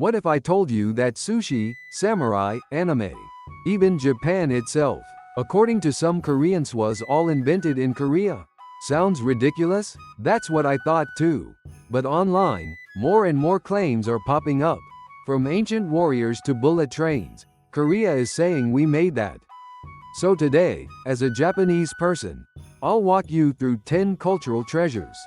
What if I told you that sushi, samurai, anime, even Japan itself, according to some Koreans, was all invented in Korea? Sounds ridiculous? That's what I thought too. But online, more and more claims are popping up. From ancient warriors to bullet trains, Korea is saying we made that. So today, as a Japanese person, I'll walk you through 10 cultural treasures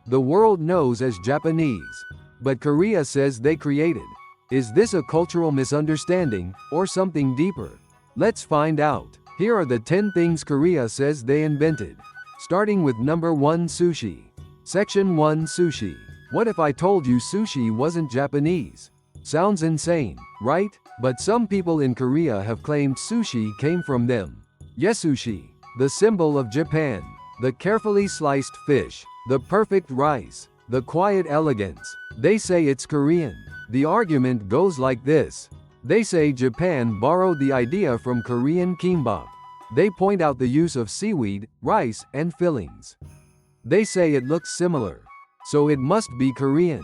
the world knows as Japanese, but Korea says they created. Is this a cultural misunderstanding, or something deeper? Let's find out. Here are the 10 things Korea says they invented. Starting with number 1, sushi. Section 1, sushi. What if I told you sushi wasn't Japanese? Sounds insane, right? But some people in Korea have claimed sushi came from them. Yesushi, the symbol of Japan. The carefully sliced fish, the perfect rice, the quiet elegance. They say it's Korean. The argument goes like this. They say Japan borrowed the idea from Korean kimbap. They point out the use of seaweed, rice, and fillings. They say it looks similar, so it must be Korean.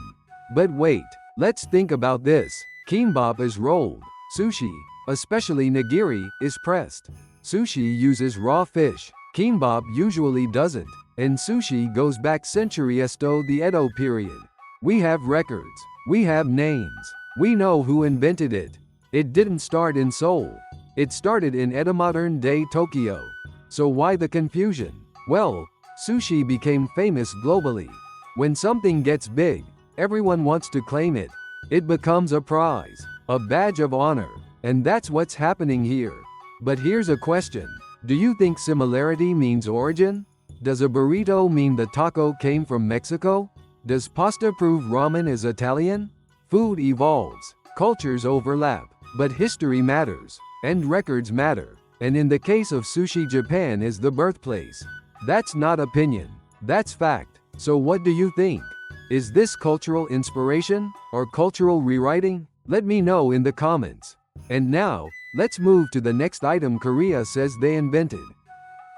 But wait, let's think about this. Kimbap is rolled. Sushi, especially nigiri, is pressed. Sushi uses raw fish. Kimbap usually doesn't. And sushi goes back centuries to the Edo period. We have records. We have names. We know who invented it. It didn't start in Seoul. It started in Edo, modern-day Tokyo. So why the confusion? Well, sushi became famous globally. When something gets big, everyone wants to claim it. It becomes a prize, a badge of honor. And that's what's happening here. But here's a question. Do you think similarity means origin? Does a burrito mean the taco came from Mexico? Does pasta prove ramen is Italian? Food evolves, cultures overlap, but history matters, and records matter. And in the case of sushi, Japan is the birthplace. That's not opinion, that's fact. So what do you think? Is this cultural inspiration, or cultural rewriting? Let me know in the comments. And now, let's move to the next item Korea says they invented.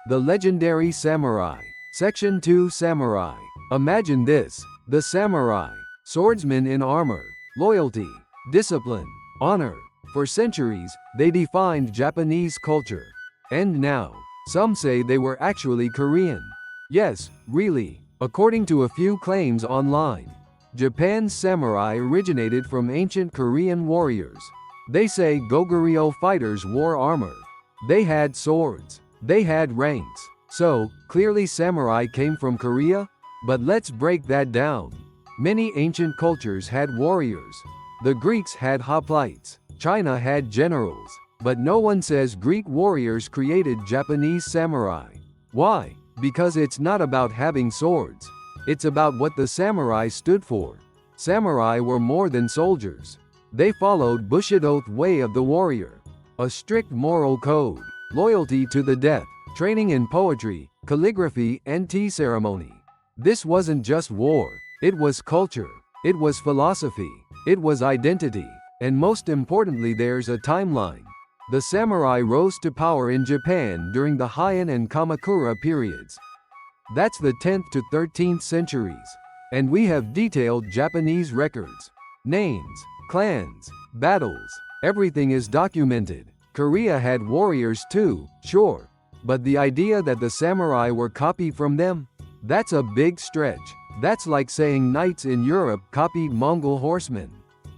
The legendary samurai. Section 2, samurai. Imagine this. The samurai. Swordsmen in armor. Loyalty. Discipline. Honor. For centuries, they defined Japanese culture. And now, some say they were actually Korean. Yes, really. According to a few claims online, Japan's samurai originated from ancient Korean warriors. They say Goguryeo fighters wore armor. They had swords. They had ranks. So, clearly samurai came from Korea? But let's break that down. Many ancient cultures had warriors. The Greeks had hoplites. China had generals. But no one says Greek warriors created Japanese samurai. Why? Because it's not about having swords. It's about what the samurai stood for. Samurai were more than soldiers. They followed Bushido way of the warrior. A strict moral code, loyalty to the death, training in poetry, calligraphy, and tea ceremony. This wasn't just war. It was culture. It was philosophy. It was identity. And most importantly, there's a timeline. The samurai rose to power in Japan during the Heian and Kamakura periods. That's the 10th to 13th centuries. And we have detailed Japanese records. Names, clans, battles, everything is documented. Korea had warriors too, sure. But the idea that the samurai were copied from them? That's a big stretch. That's like saying knights in Europe copied Mongol horsemen.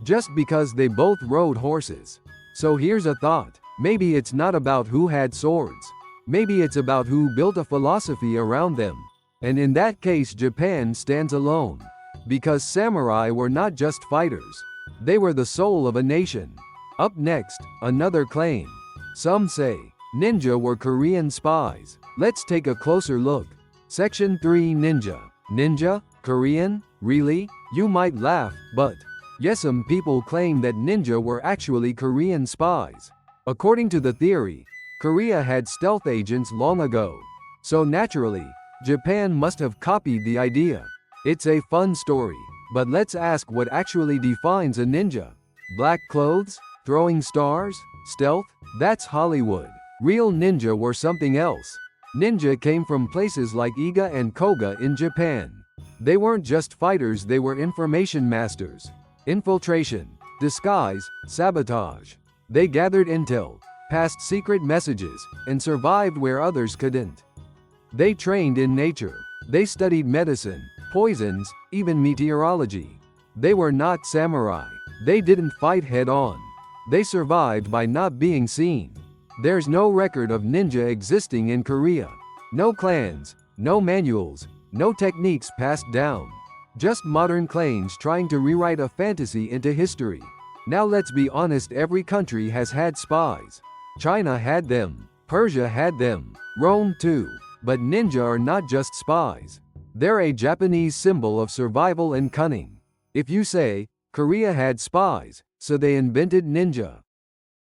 Just because they both rode horses. So here's a thought. Maybe it's not about who had swords. Maybe it's about who built a philosophy around them. And in that case, Japan stands alone. Because samurai were not just fighters. They were the soul of a nation. Up next, another claim. Some say ninja were Korean spies. Let's take a closer look. Section 3, ninja. Ninja? Korean? Really? You might laugh, but yes, some people claim that ninja were actually Korean spies. According to the theory, Korea had stealth agents long ago. So naturally, Japan must have copied the idea. It's a fun story, but let's ask what actually defines a ninja. Black clothes? Throwing stars? Stealth? That's Hollywood. Real ninja were something else. Ninja came from places like Iga and Koga in Japan. They weren't just fighters, they were information masters. Infiltration, disguise, sabotage. They gathered intel, passed secret messages, and survived where others couldn't. They trained in nature. They studied medicine, poisons, even meteorology. They were not samurai. They didn't fight head-on. They survived by not being seen. There's no record of ninja existing in Korea. No clans, no manuals, no techniques passed down. Just modern claims trying to rewrite a fantasy into history. Now let's be honest, every country has had spies. China had them. Persia had them. Rome too. But ninja are not just spies. They're a Japanese symbol of survival and cunning. If you say, Korea had spies, so they invented ninja,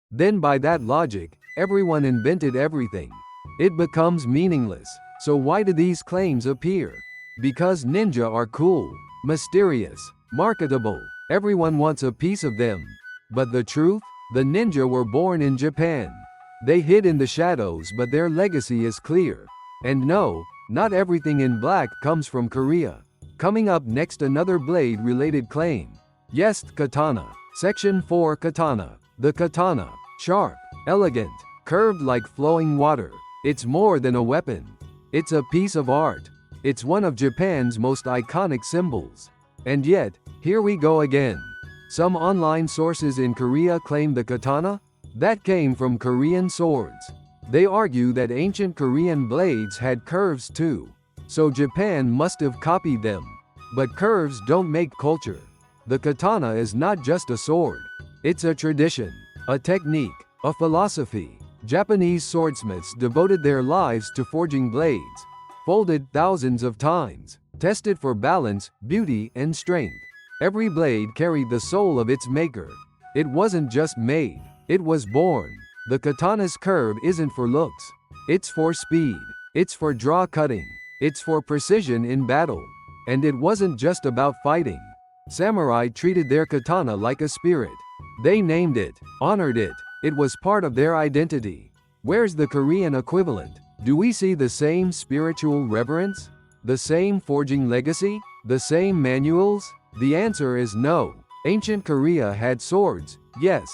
then by that logic, everyone invented everything. It becomes meaningless. So why do these claims appear? Because ninja are cool, mysterious, marketable. Everyone wants a piece of them. But the truth? The ninja were born in Japan. They hid in the shadows, but their legacy is clear. And no, not everything in black comes from Korea. Coming up next, another blade-related claim. Yes, katana. Section 4 Katana. The katana. Sharp, elegant, curved like flowing water. It's more than a weapon. It's a piece of art. It's one of Japan's most iconic symbols. And yet, here we go again. Some online sources in Korea claim the katana? That came from Korean swords. They argue that ancient Korean blades had curves too. So Japan must have copied them. But curves don't make culture. The katana is not just a sword. It's a tradition, a technique, a philosophy. Japanese swordsmiths devoted their lives to forging blades, folded thousands of times, tested for balance, beauty, and strength. Every blade carried the soul of its maker. It wasn't just made, it was born. The katana's curve isn't for looks. It's for speed. It's for draw cutting. It's for precision in battle. And it wasn't just about fighting. Samurai treated their katana like a spirit. They named it, honored it. It was part of their identity. Where's the Korean equivalent? Do we see the same spiritual reverence? The same forging legacy? The same manuals? The answer is no. Ancient Korea had swords, yes.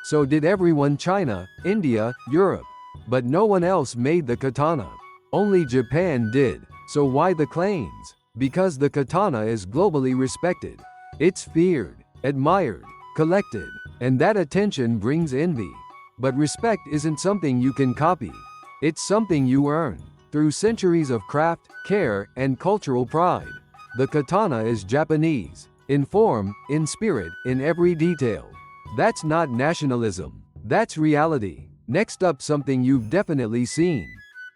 So did everyone: China, India, Europe. But no one else made the katana. Only Japan did. So why the claims? Because the katana is globally respected. It's feared, admired, collected. And that attention brings envy. But respect isn't something you can copy. It's something you earn through centuries of craft, care, and cultural pride. The katana is Japanese, in form, in spirit, in every detail. That's not nationalism. That's reality. Next up, something you've definitely seen.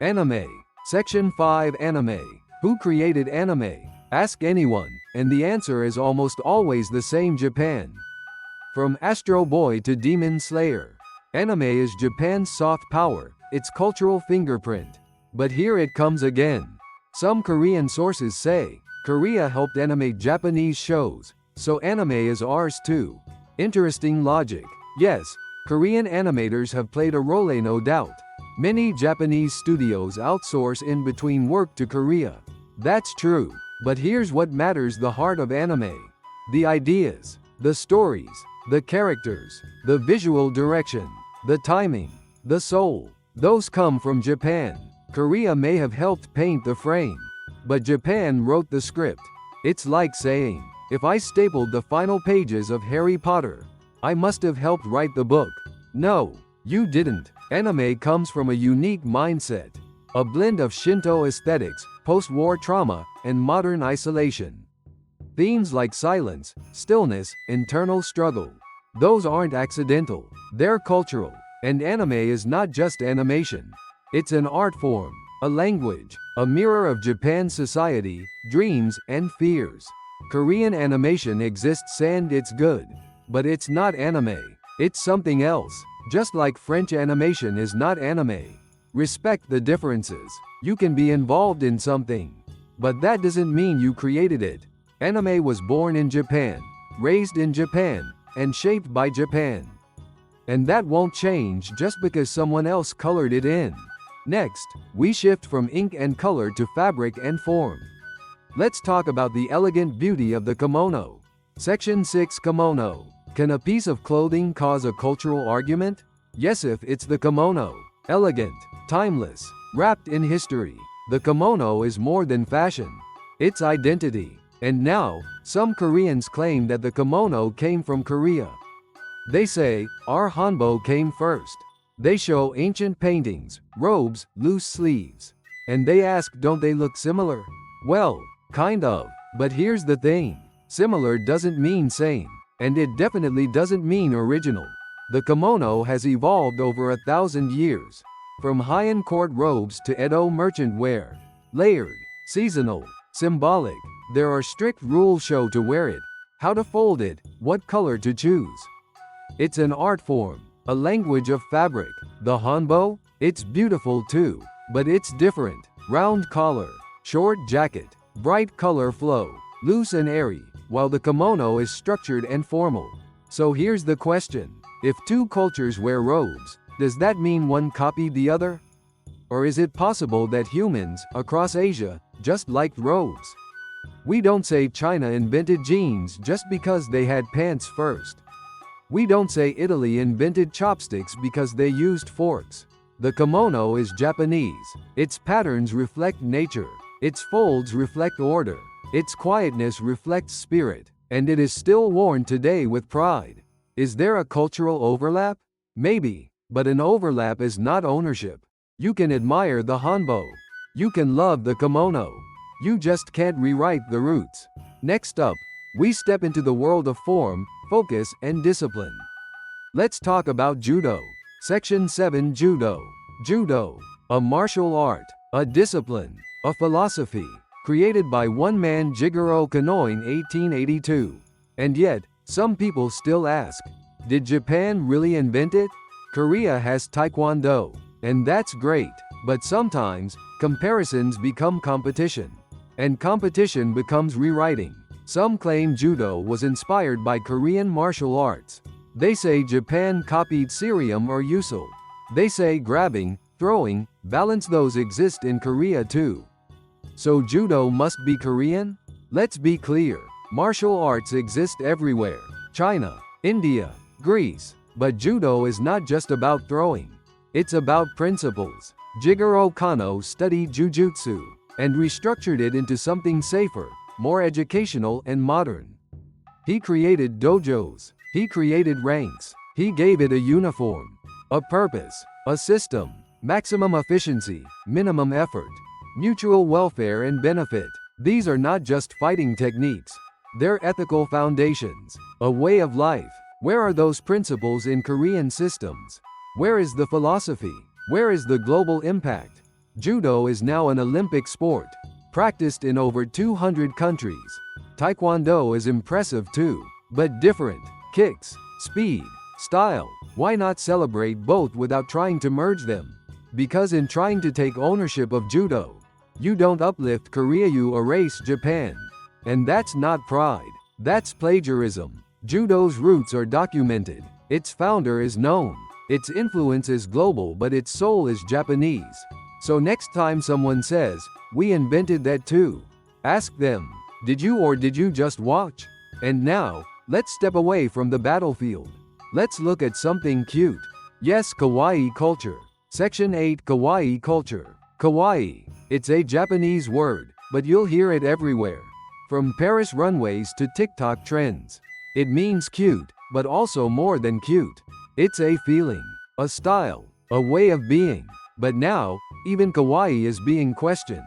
Anime. Section 5 Anime. Who created anime? Ask anyone, and the answer is almost always the same: Japan. From Astro Boy to Demon Slayer, anime is Japan's soft power, its cultural fingerprint. But here it comes again. Some Korean sources say, Korea helped animate Japanese shows, so anime is ours too. Interesting logic. Yes, Korean animators have played a role, no doubt. Many Japanese studios outsource in between work to Korea. That's true. But here's what matters: the heart of anime. The ideas, the stories, the characters, the visual direction, the timing, the soul. Those come from Japan. Korea may have helped paint the frame, but Japan wrote the script. It's like saying, if I stapled the final pages of Harry Potter, I must have helped write the book. No, you didn't. Anime comes from a unique mindset. A blend of Shinto aesthetics, post-war trauma, and modern isolation. Themes like silence, stillness, internal struggle. Those aren't accidental. They're cultural. And anime is not just animation. It's an art form, a language, a mirror of Japan's society, dreams, and fears. Korean animation exists and it's good. But it's not anime. It's something else. Just like French animation is not anime. Respect the differences. You can be involved in something, but that doesn't mean you created it. Anime was born in Japan, raised in Japan, and shaped by Japan. And that won't change just because someone else colored it in. Next, we shift from ink and color to fabric and form. Let's talk about the elegant beauty of the kimono. Section 6 Kimono. Can a piece of clothing cause a cultural argument? Yes, if it's the kimono. Elegant, timeless, wrapped in history. The kimono is more than fashion. It's identity. And now, some Koreans claim that the kimono came from Korea. They say, our hanbok came first. They show ancient paintings, robes, loose sleeves. And they ask, don't they look similar? Well, kind of. But here's the thing. Similar doesn't mean same. And it definitely doesn't mean original. The kimono has evolved over 1,000 years. From high-end court robes to Edo merchant wear. Layered, seasonal, symbolic. There are strict rules show to wear it, how to fold it, what color to choose. It's an art form, a language of fabric. The hanbok, it's beautiful too, but it's different. Round collar, short jacket, bright color flow, loose and airy, while the kimono is structured and formal. So here's the question. If two cultures wear robes, does that mean one copied the other? Or is it possible that humans, across Asia, just liked robes? We don't say China invented jeans just because they had pants first. We don't say Italy invented chopsticks because they used forks. The kimono is Japanese. Its patterns reflect nature. Its folds reflect order. Its quietness reflects spirit. And it is still worn today with pride. Is there a cultural overlap? Maybe. But an overlap is not ownership. You can admire the hanbok. You can love the kimono. You just can't rewrite the roots. Next up, we step into the world of form, focus, and discipline. Let's talk about judo. Section 7 Judo. Judo. A martial art, a discipline, a philosophy, created by one man Jigoro Kano in 1882. And yet, some people still ask, did Japan really invent it? Korea has taekwondo. And that's great. But sometimes, comparisons become competition. And competition becomes rewriting. Some claim judo was inspired by Korean martial arts. They say Japan copied Sirium or Usul. They say grabbing, throwing, balance those exist in Korea too. So judo must be Korean? Let's be clear. Martial arts exist everywhere. China, India, Greece. But judo is not just about throwing. It's about principles. Jigoro Kano studied jujutsu and restructured it into something safer, more educational and modern. He created dojos. He created ranks. He gave it a uniform, a purpose, a system, maximum efficiency, minimum effort, mutual welfare and benefit. These are not just fighting techniques. They're ethical foundations, a way of life. Where are those principles in Korean systems? Where is the philosophy? Where is the global impact? Judo is now an Olympic sport, practiced in over 200 countries. Taekwondo is impressive too, but different. Kicks, speed, style. Why not celebrate both without trying to merge them? Because in trying to take ownership of judo, you don't uplift Korea, you erase Japan. And that's not pride. That's plagiarism. Judo's roots are documented. Its founder is known. Its influence is global, but its soul is Japanese. So next time someone says, we invented that too, ask them, did you or did you just watch? And now, let's step away from the battlefield. Let's look at something cute. Yes, kawaii culture. Section 8 Kawaii culture. Kawaii. It's a Japanese word, but you'll hear it everywhere. From Paris runways to TikTok trends. It means cute, but also more than cute. It's a feeling, a style, a way of being. But now, even kawaii is being questioned.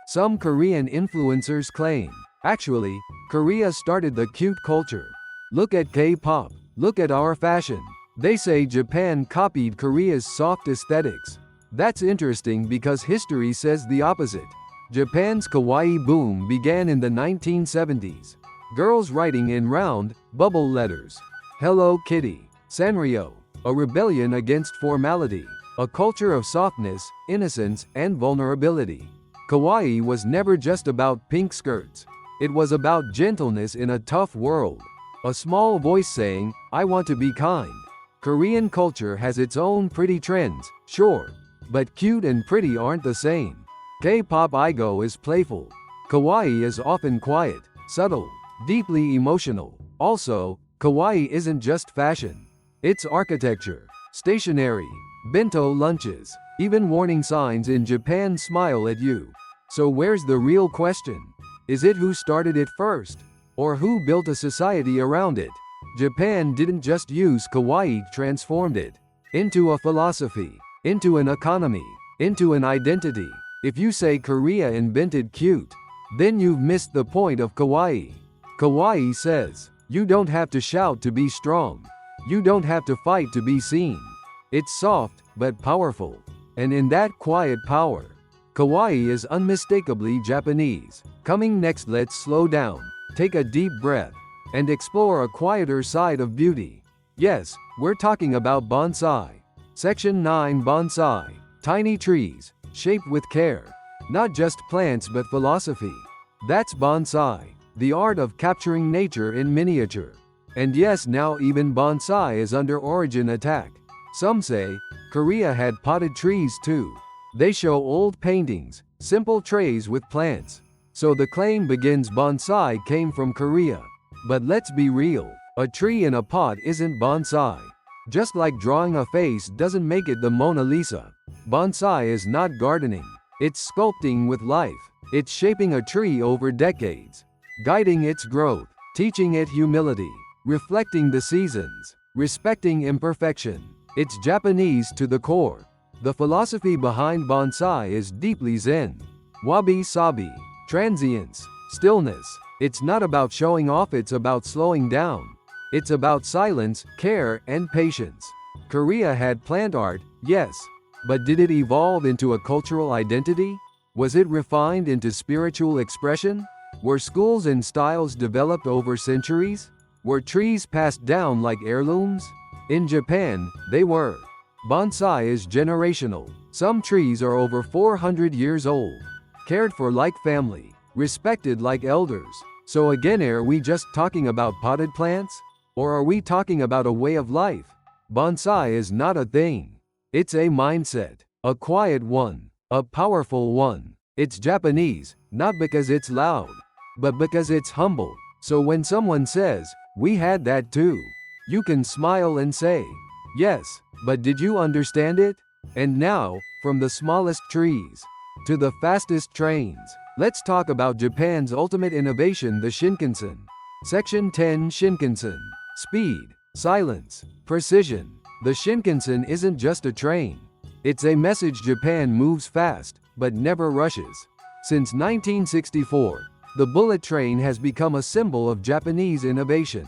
Some Korean influencers claim, actually, Korea started the cute culture. Look at K-pop. Look at our fashion. They say Japan copied Korea's soft aesthetics. That's interesting because history says the opposite. Japan's kawaii boom began in the 1970s. Girls writing in round, bubble letters. Hello Kitty. Sanrio. A rebellion against formality. A culture of softness, innocence, and vulnerability. Kawaii was never just about pink skirts. It was about gentleness in a tough world. A small voice saying, I want to be kind. Korean culture has its own pretty trends, sure. But cute and pretty aren't the same. K-pop Igo is playful. Kawaii is often quiet, subtle, deeply emotional. Also, Kawaii isn't just fashion. It's architecture, stationery, bento lunches, even warning signs in Japan smile at you. So where's the real question? Is it who started it first? Or who built a society around it? Japan didn't just use kawaii, transformed it into a philosophy, into an economy, into an identity. If you say Korea invented cute, then you've missed the point of kawaii. Kawaii says, you don't have to shout to be strong. You don't have to fight to be seen. It's soft, but powerful. And in that quiet power, kawaii is unmistakably Japanese. Coming next, let's slow down, take a deep breath, and explore a quieter side of beauty. Yes, we're talking about bonsai. Section 9: Bonsai. Tiny trees, shaped with care. Not just plants but philosophy. That's bonsai, the art of capturing nature in miniature. And yes, now even bonsai is under origin attack. Some say, Korea had potted trees too. They show old paintings, simple trays with plants. So the claim begins bonsai came from Korea. But let's be real, a tree in a pot isn't bonsai. Just like drawing a face doesn't make it the Mona Lisa. Bonsai is not gardening. It's sculpting with life. It's shaping a tree over decades, guiding its growth, teaching it humility, reflecting the seasons, respecting imperfection. It's Japanese to the core. The philosophy behind bonsai is deeply Zen. Wabi-sabi, transience, stillness. It's not about showing off, it's about slowing down. It's about silence, care, and patience. Korea had plant art, yes. But did it evolve into a cultural identity? Was it refined into spiritual expression? Were schools and styles developed over centuries? Were trees passed down like heirlooms? In Japan, they were. Bonsai is generational. Some trees are over 400 years old, cared for like family, respected like elders. So again, are we just talking about potted plants? Or are we talking about a way of life? Bonsai is not a thing. It's a mindset. A quiet one. A powerful one. It's Japanese, not because it's loud, but because it's humble. So when someone says, we had that too, you can smile and say, yes, but did you understand it? And now, from the smallest trees to the fastest trains, let's talk about Japan's ultimate innovation, the Shinkansen. Section 10: Shinkansen. Speed, silence, precision. The Shinkansen isn't just a train. It's a message. Japan moves fast, but never rushes. Since 1964, the bullet train has become a symbol of Japanese innovation.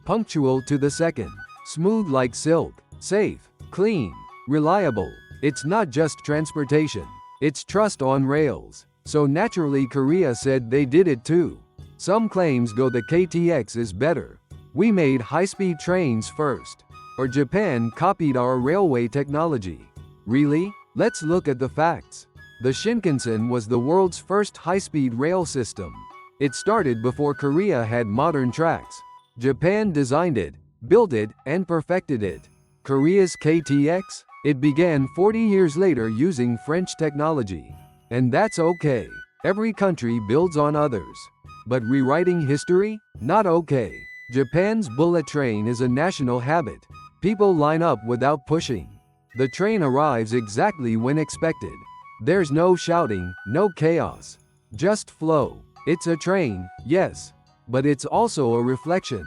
Punctual to the second, smooth like silk, safe, clean, reliable. It's not just transportation, it's trust on rails. So naturally Korea said they did it too. Some claims go the KTX is better. We made high-speed trains first. Or Japan copied our railway technology. Really? Let's look at the facts. The Shinkansen was the world's first high-speed rail system. It started before Korea had modern tracks. Japan designed it, built it, and perfected it. Korea's KTX? It began 40 years later using French technology. And that's okay. Every country builds on others. But rewriting history? Not okay. Japan's bullet train is a national habit. People line up without pushing. The train arrives exactly when expected. There's no shouting, no chaos. Just flow. It's a train, yes. But it's also a reflection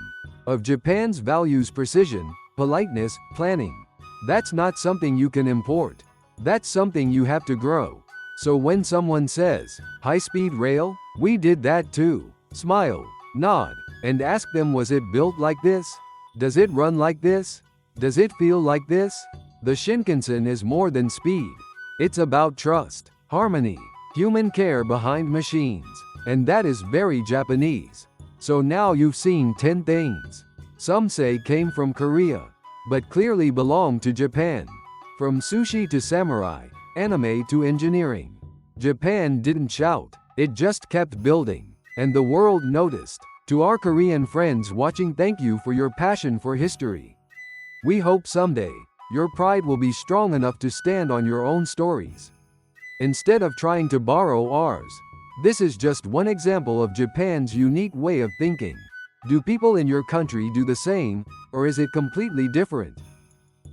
of Japan's values: precision, politeness, planning. That's not something you can import. That's something you have to grow. So when someone says, high-speed rail, we did that too. Smile, nod, and ask them, was it built like this? Does it run like this? Does it feel like this? The Shinkansen is more than speed. It's about trust, harmony, human care behind machines. And that is very Japanese. So now you've seen 10 things some say came from Korea, but clearly belong to Japan. From sushi to samurai, anime to engineering. Japan didn't shout, it just kept building. And the world noticed. To our Korean friends watching, thank you for your passion for history. We hope someday, your pride will be strong enough to stand on your own stories, instead of trying to borrow ours. This is just one example of Japan's unique way of thinking. Do people in your country do the same, or is it completely different?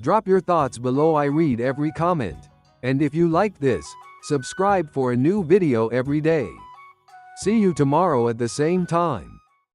Drop your thoughts below, I read every comment. And if you like this, subscribe for a new video every day. See you tomorrow at the same time.